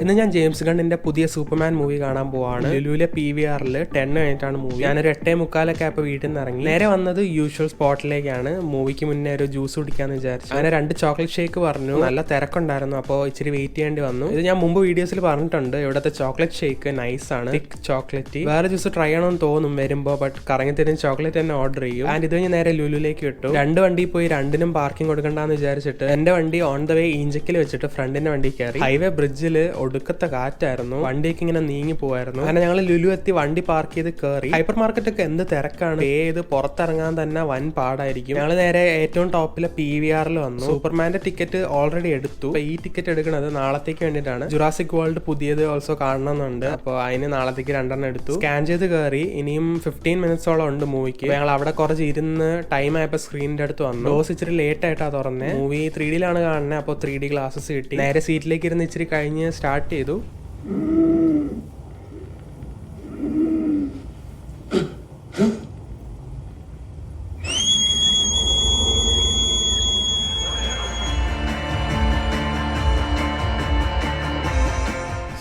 ഇന്ന് ഞാൻ ജെയിംസ് ഗണ്ണിന്റെ പുതിയ സൂപ്പർമാൻ മൂവി കാണാൻ പോവാണ്. ലുലുവിലെ PVRൽ 10 കഴിഞ്ഞിട്ടാണ് മൂവി. ഞാനൊരു 8:45 ആയപ്പോൾ വീട്ടിൽ നിന്ന് ഇറങ്ങി. നേരെ വന്നത് യൂഷ്വൽ സ്പോട്ടിലേക്കാണ്. മൂവിക്ക് മുന്നേ ഒരു ജ്യൂസ് കുടിക്കാന്ന് വിചാരിച്ചു. അങ്ങനെ 2 ചോക്ലേറ്റ് ഷേക്ക് പറഞ്ഞു. നല്ല തിരക്കുണ്ടായിരുന്നു, അപ്പോൾ ഇച്ചിരി വെയിറ്റ് ചെയ്യേണ്ടി വന്നു. ഇത് ഞാൻ മുമ്പ് വീഡിയോസിൽ പറഞ്ഞിട്ടുണ്ട്. ഇവിടുത്തെ ചോക്ലേറ്റ് ഷേക്ക് നൈസ് ആണ്, തിക്ക് ചോക്ലേറ്റ്. വേറെ ജ്യൂസ് ട്രൈ ചെയ്യണമെന്ന് തോന്നും വരുമ്പോൾ, ബട്ട് കറങ്ങി തരുന്ന ചോക്ലേറ്റ് തന്നെ ഓർഡർ ചെയ്യും. ആൻഡ് ഇത് കഴിഞ്ഞ് നേരെ ലുലുവിലേക്ക് വിട്ടു. 2 വണ്ടി പോയി 2നും പാർക്കിംഗ് കൊടുക്കണ്ടെന്ന് വിചാരിച്ചിട്ട് എന്റെ വണ്ടി ഓൺ ദ വേ ഈഞ്ചക്കിൽ വെച്ചിട്ട് ഫ്രണ്ടിന്റെ വണ്ടി കയറി. ഹൈവേ ബ്രിഡ്ജിൽ ഒടുക്കത്തെ കാറ്റായിരുന്നു, വണ്ടിയൊക്കെ ഇങ്ങനെ നീങ്ങി പോവായിരുന്നു. അങ്ങനെ ഞങ്ങൾ ലുലു എത്തി വണ്ടി പാർക്ക് ചെയ്ത് കയറി. ഹൈപ്പർ മാർക്കറ്റ് ഒക്കെ എന്ത് തിരക്കാണ്, പേ ചെയ്ത് പുറത്തിറങ്ങാൻ തന്നെ വൻ പാടായിരിക്കും. ഞങ്ങൾ നേരെ ഏറ്റവും ടോപ്പിലെ PVRൽ വന്നു. സൂപ്പർമാന്റെ ടിക്കറ്റ് ഓൾറെഡി എടുത്തു. ഈ ടിക്കറ്റ് എടുക്കുന്നത് നാളത്തേക്ക് വേണ്ടിയിട്ടാണ്. ജുറാസിക് വേൾഡ് പുതിയത് ഓൾസോ കാണണമെന്നുണ്ട്, അപ്പോൾ അതിന് നാളത്തേക്ക് 2 എടുത്തു. സ്കാൻ ചെയ്ത് കയറി. ഇനിയും 15 മിനിറ്റ്സോളം ഉണ്ട് മൂവിക്ക്. ഞങ്ങൾ അവിടെ കുറച്ച് ഇരുന്ന് ടൈം ആയപ്പോൾ സ്ക്രീനിന്റെ അടുത്ത് വന്നു. ഡോസ് ഇച്ചിരി ലേറ്റ് ആയിട്ടാ തുറന്നേ. മൂവി 3Dയിലാണ് കാണുന്നത്, അപ്പോൾ 3D ഗ്ലാസസ് കിട്ടി. നേരെ സീറ്റിലേക്ക് ഇരുന്ന് ഇച്ചിരി കഴിഞ്ഞ് സ്റ്റാർട്ട് ചെയ്തു.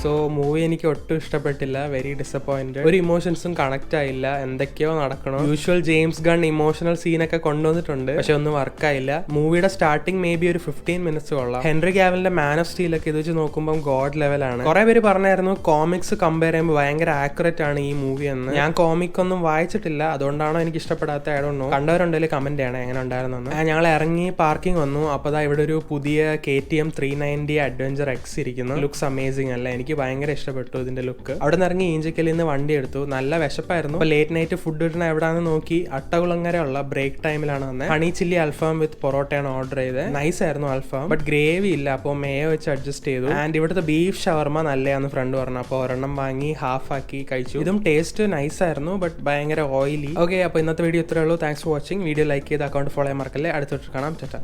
സോ മൂവി എനിക്ക് ഒട്ടും ഇഷ്ടപ്പെട്ടില്ല, വെരി ഡിസപ്പോയിന്റഡ്. ഒരു ഇമോഷൻസും കണക്ട് ആയില്ല, എന്തൊക്കെയോ നടക്കണോ. യൂഷ്വൽ ജെയിംസ് ഗൺ ഇമോഷണൽ സീനൊക്കെ കൊണ്ടുവന്നിട്ടുണ്ട്, പക്ഷെ ഒന്നും വർക്കായില്ല. മൂവിയുടെ സ്റ്റാർട്ടിംഗ് മേ ബി ഒരു 15 മിനിറ്റ്സ് കൊള്ളാം. ഹെൻറി കാവലിന്റെ മാൻ ഓഫ് സ്റ്റീൽ ഒക്കെ ഇത് വെച്ച് നോക്കുമ്പോൾ ഗോഡ് ലെവലാണ്. കുറെ പേര് പറഞ്ഞായിരുന്നു കോമിക്സ് കമ്പയർ ചെയ്യുമ്പോൾ ഭയങ്കര ആക്യുറേറ്റ് ആണ് ഈ മൂവി എന്ന്. ഞാൻ കോമിക് ഒന്നും വായിച്ചിട്ടില്ല, അതുകൊണ്ടാണോ എനിക്ക് ഇഷ്ടപ്പെടാത്ത ആയിടൊന്നും. കണ്ടവരുണ്ടെങ്കിൽ കമന്റ് ചെയ്യണം എങ്ങനെ ഉണ്ടായിരുന്നെന്ന്. ഞങ്ങൾ ഇറങ്ങി പാർക്കിംഗ് വന്നു. അപ്പോൾ ഇവിടെ ഒരു പുതിയ KTM 390 അഡ്വഞ്ചർ എക്സ് ഇരിക്കുന്നു. ലുക്സ് അമേസിംഗ് അല്ല, എനിക്ക് ഭയങ്കര ഇഷ്ടപ്പെട്ടു ഇതിന്റെ ലുക്ക്. അവിടെ നിന്ന് ഇറങ്ങി ഈഞ്ചക്കലിൽ നിന്ന് വണ്ടി എടുത്തു. നല്ല വിശപ്പായിരുന്നു. അപ്പൊ ലേറ്റ് നൈറ്റ് ഫുഡ് കിട്ടണ എവിടെയാണെന്ന് നോക്കി അട്ടകുളങ്ങരയുള്ള ബ്രേക്ക് ടൈമിലാണ് വന്നത്. ഹണി ചില്ലി അൽഫാം വിത്ത് പൊറോട്ടയാണ് ഓർഡർ ചെയ്തത്. നൈസ് ആയിരുന്നു അൽഫാം, ബട്ട് ഗ്രേവി ഇല്ല, അപ്പോൾ മേയോ വെച്ച് അഡ്ജസ്റ്റ് ചെയ്തു. ആൻഡ് ഇവിടുത്തെ ബീഫ് ഷവർമ നല്ലതാന്ന് ഫ്രണ്ട് പറഞ്ഞു, അപ്പോൾ ഒരെണ്ണം വാങ്ങി ഹാഫ് ആക്കി കഴിച്ചു. ഇതും ടേസ്റ്റ് നൈസ് ആയിരുന്നു, ബട്ട് ഭയങ്കര ഓയിലി. ഓക്കെ, അപ്പോൾ ഇന്നത്തെ വീഡിയോ ഇത്രയേ ഉള്ളൂ. Thanks for watching. Video like ചെയ്ത് അക്കൗണ്ട് ഫോളോ ചെയ്യാൻ മറക്കല്ലേ. അടുത്തിട്ട് കാണാം. ടാറ്റാ.